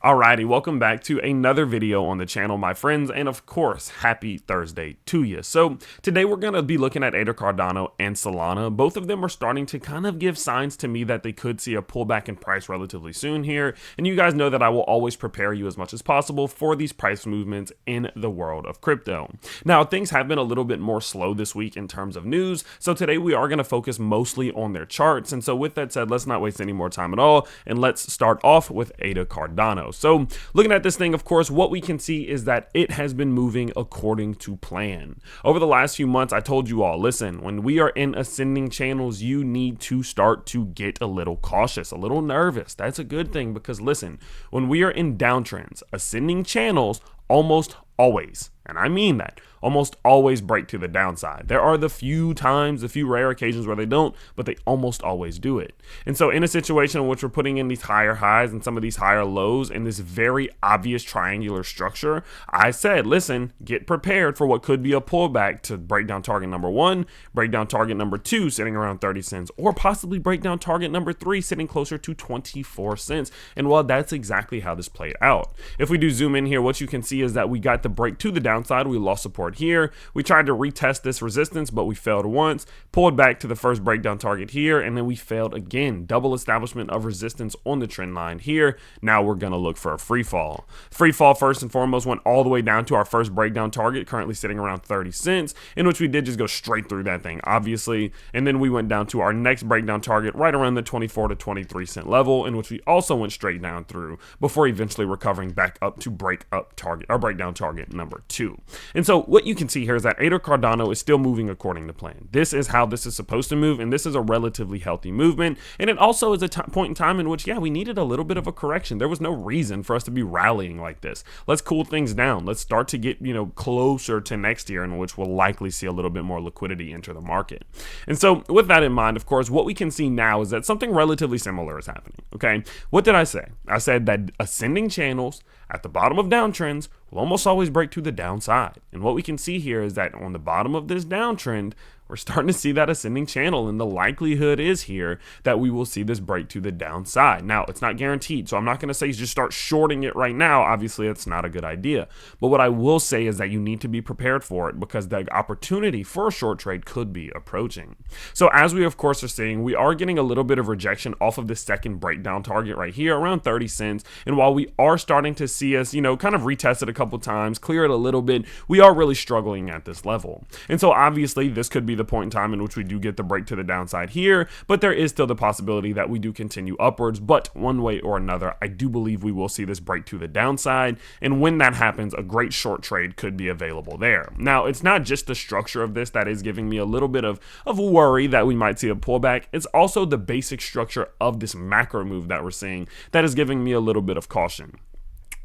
Alrighty, welcome back to another video on the channel, my friends, and of course, happy Thursday to you. So today we're going to be looking at Cardano and Solana. Both of them are starting to kind of give signs to me that they could see a pullback in price relatively soon here, and you guys know that I will always prepare you as much as possible for these price movements in the world of crypto. Now, things have been a little bit more slow this week in terms of news, so today we are going to focus mostly on their charts, and so with that said, let's not waste any more time at all, and let's start off with Cardano. So looking at this thing, of course, what we can see is that it has been moving according to plan. Over the last few months, I told you all, listen, when we are in ascending channels, you need to start to get a little cautious, a little nervous. That's a good thing because listen, when we are in downtrends, ascending channels almost always, and I mean that, almost always break to the downside. There are the few rare occasions where they don't, but they almost always do it. And so in a situation in which we're putting in these higher highs and some of these higher lows in this very obvious triangular structure, I said, listen, get prepared for what could be a pullback to break down target number 1, break down target number 2 sitting around 30 cents, or possibly break down target number 3 sitting closer to 24 cents. And well, that's exactly how this played out. If we do zoom in here, what you can see is that we got the break to the downside. We lost support here. We tried to retest this resistance, but we failed once, pulled back to the first breakdown target here, and then we failed again. Double establishment of resistance on the trend line here. Now we're going to look for a free fall. Free fall, first and foremost, went all the way down to our first breakdown target, currently sitting around 30 cents, in which we did just go straight through that thing, obviously. And then we went down to our next breakdown target right around the 24 to 23 cent level, in which we also went straight down through before eventually recovering back up to breakdown target number 2. And so what you can see here is that Cardano is still moving according to plan. This is how this is supposed to move, and this is a relatively healthy movement. And it also is a point in time in which, yeah, we needed a little bit of a correction. There was no reason for us to be rallying like this. Let's cool things down. Let's start to get, closer to next year, in which we'll likely see a little bit more liquidity enter the market. And so with that in mind, of course, what we can see now is that something relatively similar is happening. Okay. What did I say? I said that ascending channels at the bottom of downtrends will almost always break to the downside. And what we can see here is that on the bottom of this downtrend, we're starting to see that ascending channel, and the likelihood is here that we will see this break to the downside. Now, it's not guaranteed, so I'm not going to say just start shorting it right now. Obviously, that's not a good idea. But what I will say is that you need to be prepared for it because the opportunity for a short trade could be approaching. So as we, of course, are seeing, we are getting a little bit of rejection off of this second breakdown target right here, around 30 cents. And while we are starting to see us, kind of retest it a couple times, clear it a little bit, we are really struggling at this level. And so obviously, this could be the point in time in which we do get the break to the downside here, but there is still the possibility that we do continue upwards. But one way or another, I do believe we will see this break to the downside, and when that happens, a great short trade could be available there. Now, it's not just the structure of this that is giving me a little bit of worry that we might see a pullback. It's also the basic structure of this macro move that we're seeing that is giving me a little bit of caution.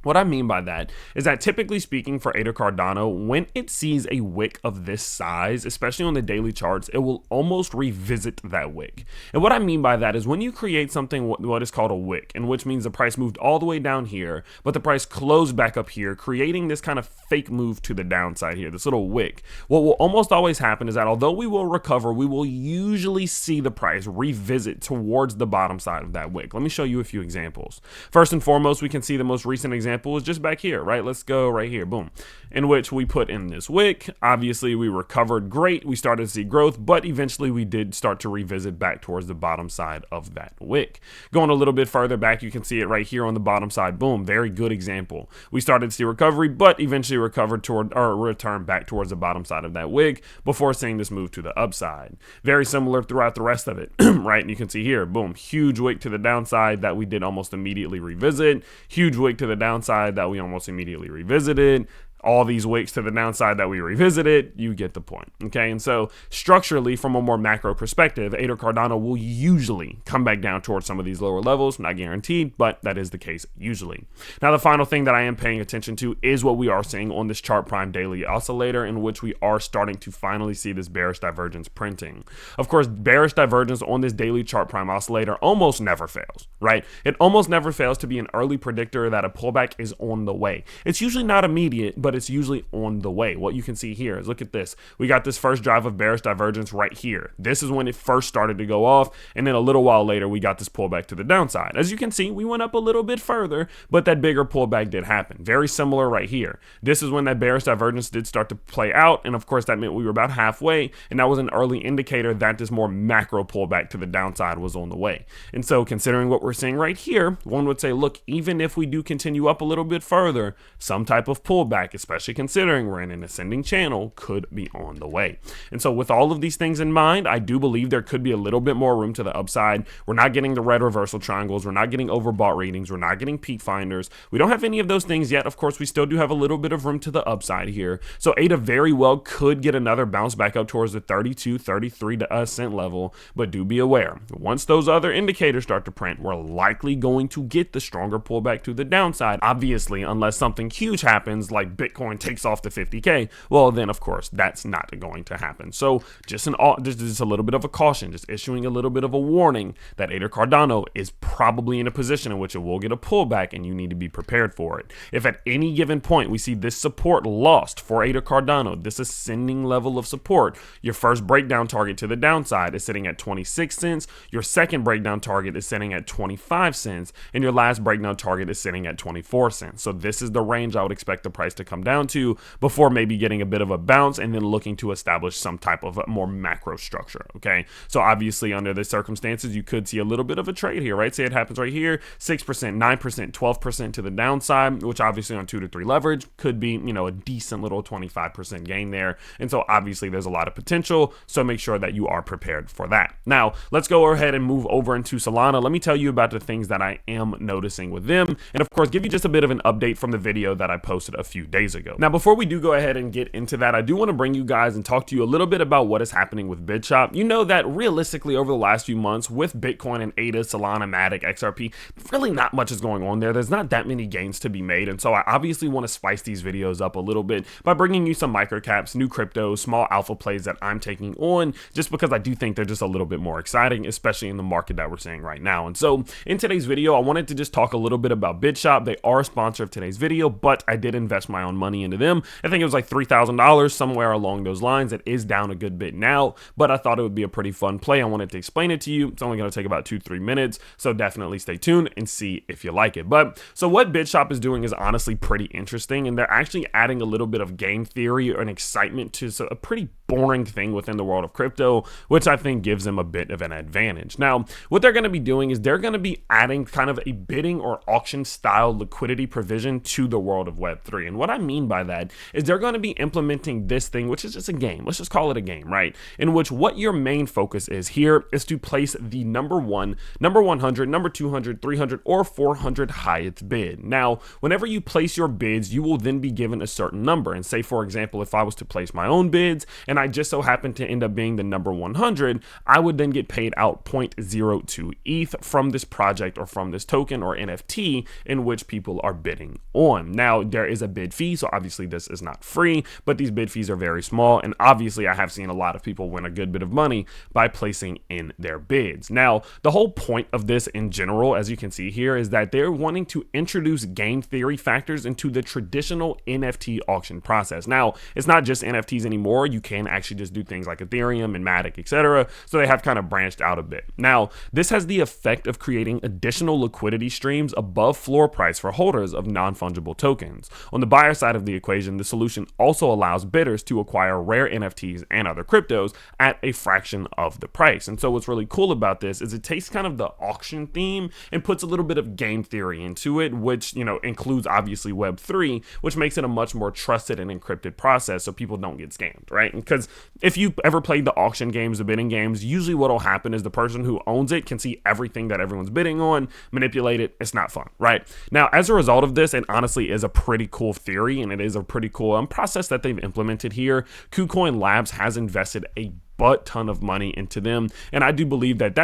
What I mean by that is that typically speaking for Cardano, when it sees a wick of this size, especially on the daily charts, it will almost revisit that wick. And what I mean by that is when you create something what is called a wick, and which means the price moved all the way down here, but the price closed back up here, creating this kind of fake move to the downside here, this little wick. What will almost always happen is that although we will recover, we will usually see the price revisit towards the bottom side of that wick. Let me show you a few examples. First and foremost, we can see the most recent example was just back here, right? Let's go right here, boom, in which we put in this wick. Obviously, we recovered great. We started to see growth, but eventually we did start to revisit back towards the bottom side of that wick. Going a little bit further back, you can see it right here on the bottom side, boom, very good example. We started to see recovery, but eventually recovered toward or returned back towards the bottom side of that wick before seeing this move to the upside. Very similar throughout the rest of it, right? And you can see here, boom, huge wick to the downside that we did almost immediately revisit, huge wick to the downside that we almost immediately revisited, all these wicks to the downside that we revisited. You get the point. Okay. And so structurally, from a more macro perspective, Cardano will usually come back down towards some of these lower levels. Not guaranteed, but that is the case usually. Now, the final thing that I am paying attention to is what we are seeing on this chart prime daily oscillator, in which we are starting to finally see this bearish divergence printing. Of course, bearish divergence on this daily chart prime oscillator almost never fails, right? It almost never fails to be an early predictor that a pullback is on the way. It's usually not immediate, but but it's usually on the way. What you can see here is, look at this. We got this first drive of bearish divergence right here. This is when it first started to go off, and then a little while later, we got this pullback to the downside. As you can see, we went up a little bit further, but that bigger pullback did happen. Very similar right here. This is when that bearish divergence did start to play out, and of course, that meant we were about halfway, and that was an early indicator that this more macro pullback to the downside was on the way. And so, considering what we're seeing right here, one would say, look, even if we do continue up a little bit further, some type of pullback, especially considering we're in an ascending channel, could be on the way. And so with all of these things in mind, I do believe there could be a little bit more room to the upside. We're not getting the red reversal triangles. We're not getting overbought readings. We're not getting peak finders. We don't have any of those things yet. Of course, we still do have a little bit of room to the upside here. So ADA very well could get another bounce back up towards the 32, 33 cent level, but do be aware, once those other indicators start to print, we're likely going to get the stronger pullback to the downside. Obviously, unless something huge happens, like Bitcoin takes off to 50K, well, then of course, that's not going to happen. So just a little bit of a caution, just issuing a little bit of a warning that ADA Cardano is probably in a position in which it will get a pullback, and you need to be prepared for it. If at any given point we see this support lost for ADA Cardano, this ascending level of support, your first breakdown target to the downside is sitting at 26 cents, your second breakdown target is sitting at 25 cents, and your last breakdown target is sitting at 24 cents. So this is the range I would expect the price to come down to before maybe getting a bit of a bounce and then looking to establish some type of a more macro structure. Okay, so obviously under the circumstances, you could see a little bit of a trade here, right? Say it happens right here, 6%, 9%, 12% to the downside, which obviously on 2 to 3 leverage could be, a decent little 25% gain there. And so obviously there's a lot of potential. So make sure that you are prepared for that. Now let's go ahead and move over into Solana. Let me tell you about the things that I am noticing with them, and of course give you just a bit of an update from the video that I posted a few days ago. Now before we do go ahead and get into that, I do want to bring you guys and talk to you a little bit about what is happening with Bidshop. You know that realistically over the last few months with Bitcoin and ADA, Solana, Matic, XRP, really not much is going on there. There's not that many gains to be made, and so I obviously want to spice these videos up a little bit by bringing you some microcaps, new cryptos, small alpha plays that I'm taking on, just because I do think they're just a little bit more exciting, especially in the market that we're seeing right now. And so in today's video, I wanted to just talk a little bit about Bidshop. They are a sponsor of today's video, but I did invest my own money into them. I think it was like $3,000, somewhere along those lines. It is down a good bit now, but I thought it would be a pretty fun play. I wanted to explain it to you. It's only going to take about 2-3 minutes, so definitely stay tuned and see if you like it. But so what Bidshop is doing is honestly pretty interesting, and they're actually adding a little bit of game theory and excitement to a pretty boring thing within the world of crypto, which I think gives them a bit of an advantage. Now, what they're going to be doing is they're going to be adding kind of a bidding or auction style liquidity provision to the world of Web3. And what I mean by that is they're going to be implementing this thing, which is just a game. Let's just call it a game, right? In which what your main focus is here is to place the number 1, number 100, number 200, 300, or 400 highest bid. Now, whenever you place your bids, you will then be given a certain number. And say, for example, if I was to place my own bids and I just so happen to end up being the number 100, I would then get paid out 0.02 ETH from this project or from this token or NFT in which people are bidding on. Now, there is a bid fee, so obviously this is not free, but these bid fees are very small, and obviously I have seen a lot of people win a good bit of money by placing in their bids. Now, the whole point of this in general, as you can see here, is that they're wanting to introduce game theory factors into the traditional NFT auction process. Now, it's not just NFTs anymore. You can actually just do things like Ethereum and Matic, etc. So they have kind of branched out a bit. Now, this has the effect of creating additional liquidity streams above floor price for holders of non-fungible tokens. On the buyer side of the equation, the solution also allows bidders to acquire rare NFTs and other cryptos at a fraction of the price. And so what's really cool about this is it takes kind of the auction theme and puts a little bit of game theory into it, which, includes obviously Web3, which makes it a much more trusted and encrypted process so people don't get scammed, right? Because if you ever played the auction games, the bidding games, usually what will happen is the person who owns it can see everything that everyone's bidding on, manipulate it. It's not fun, right? Now, as a result of this, it honestly is a pretty cool theory, and it is a pretty cool process that they've implemented here. KuCoin Labs has invested a butt ton of money into them. And I do believe that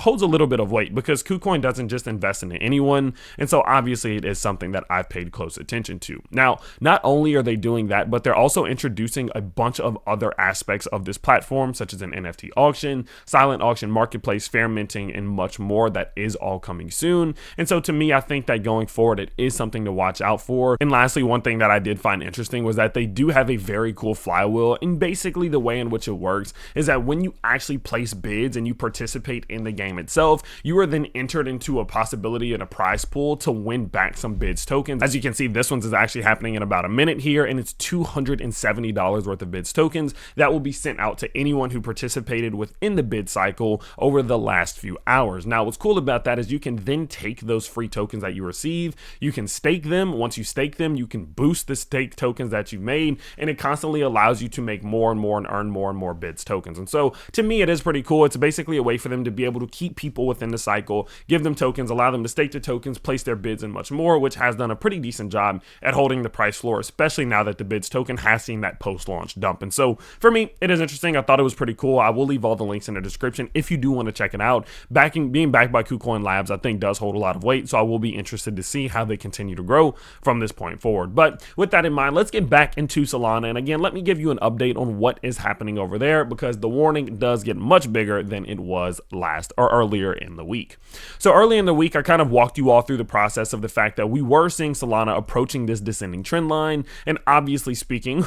holds a little bit of weight, because KuCoin doesn't just invest in anyone. And so obviously it is something that I've paid close attention to. Now, not only are they doing that, but they're also introducing a bunch of other aspects of this platform, such as an NFT auction, silent auction marketplace, fair minting, and much more that is all coming soon. And so to me, I think that going forward, it is something to watch out for. And lastly, one thing that I did find interesting was that they do have a very cool flywheel. And basically the way in which it works is that when you actually place bids and you participate in the game itself, you are then entered into a possibility in a prize pool to win back some bids tokens. As you can see, this one's is actually happening in about a minute here, and it's $270 worth of bids tokens that will be sent out to anyone who participated within the bid cycle over the last few hours. Now, what's cool about that is you can then take those free tokens that you receive, you can stake them. Once you stake them, you can boost the stake tokens that you've made, and it constantly allows you to make more and more and earn more and more bids tokens. And so to me, it is pretty cool. It's basically a way for them to be able to keep people within the cycle, give them tokens, allow them to stake the tokens, place their bids, and much more, which has done a pretty decent job at holding the price floor, especially now that the bids token has seen that post-launch dump. And so for me, it is interesting. I thought it was pretty cool. I will leave all the links in the description if you do want to check it out. Being backed by KuCoin Labs, I think does hold a lot of weight, so I will be interested to see how they continue to grow from this point forward. But with that in mind, let's get back into Solana. And again, let me give you an update on what is happening over there, because the warning does get much bigger than it was earlier in the week. So early in the week, I kind of walked you all through the process of the fact that we were seeing Solana approaching this descending trend line. And obviously speaking,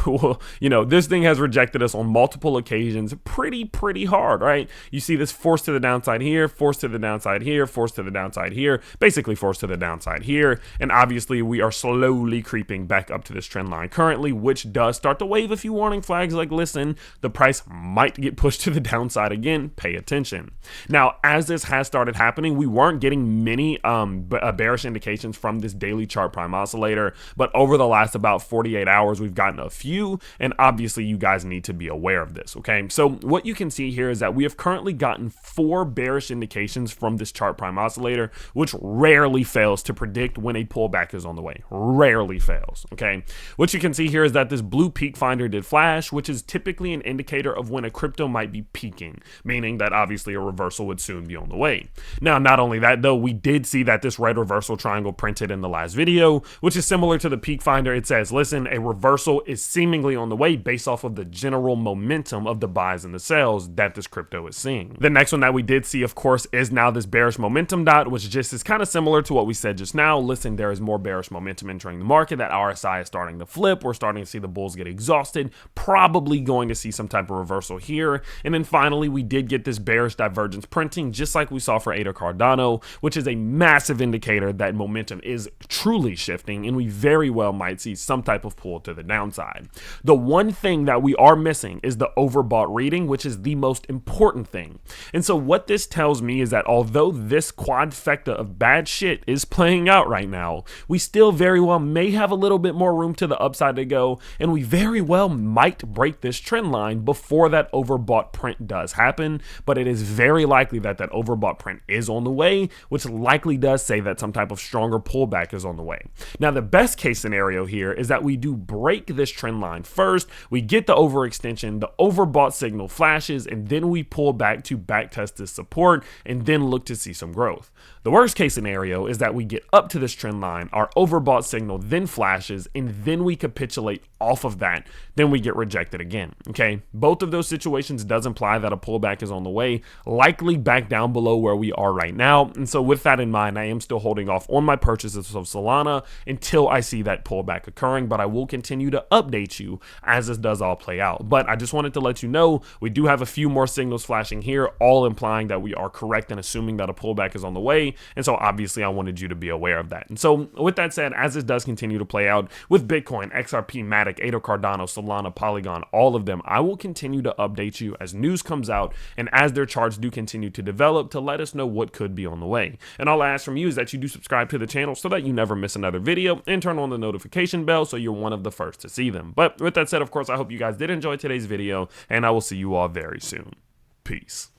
this thing has rejected us on multiple occasions pretty hard, right? You see this force to the downside here, force to the downside here, force to the downside here, basically force to the downside here. And obviously we are slowly creeping back up to this trend line currently, which does start to wave a few warning flags like, listen, the price might get pushed to the downside again, pay attention. Now, as this has started happening, we weren't getting many bearish indications from this daily chart prime oscillator, but over the last about 48 hours, we've gotten a few, and obviously you guys need to be aware of this, okay? So what you can see here is that we have currently gotten 4 bearish indications from this chart prime oscillator, which rarely fails to predict when a pullback is on the way. Rarely fails, okay? What you can see here is that this blue peak finder did flash, which is typically an indicator of when a crypto might be peaking, meaning that obviously a reversal would soon be on the way. Now, not only that though, we did see that this red reversal triangle printed in the last video, which is similar to the peak finder. It says, listen, a reversal is seemingly on the way based off of the general momentum of the buys and the sells that this crypto is seeing. The next one that we did see, of course, is now this bearish momentum dot, which just is kind of similar to what we said just now. Listen, there is more bearish momentum entering the market. That RSI is starting to flip. We're starting to see the bulls get exhausted, probably going to see some type of reversal here. And then finally, we did get this bearish divergence printing, just like we saw for ADA Cardano, which is a massive indicator that momentum is truly shifting, and we very well might see some type of pull to the downside. The one thing that we are missing is the overbought reading, which is the most important thing. And so what this tells me is that although this quadfecta of bad shit is playing out right now, we still very well may have a little bit more room to the upside to go, and we very well might break this trend line before that overbought print does happen. But it is very likely that that overbought print is on the way, which likely does say that some type of stronger pullback is on the way. Now, the best case scenario here is that we do break this trend line first, we get the overextension, the overbought signal flashes, and then we pull back to backtest this support and then look to see some growth. The worst case scenario is that we get up to this trend line, our overbought signal then flashes, and then we capitulate off of that, then we get rejected again, okay? Both of those situations does imply that a pullback is on the way, likely back down below where we are right now. And so with that in mind, I am still holding off on my purchases of Solana until I see that pullback occurring, but I will continue to update you as this does all play out. But I just wanted to let you know, we do have a few more signals flashing here, all implying that we are correct and assuming that a pullback is on the way. And so obviously I wanted you to be aware of that. And so with that said, as this does continue to play out with Bitcoin, XRP, Matic, ADA Cardano, Solana, Polygon, all of them, I will continue to update you as news comes out and as their charts do continue to develop to let us know what could be on the way. And all I ask from you is that you do subscribe to the channel so that you never miss another video, and turn on the notification bell so you're one of the first to see them. But with that said, of course, I hope you guys did enjoy today's video, and I will see you all very soon. Peace.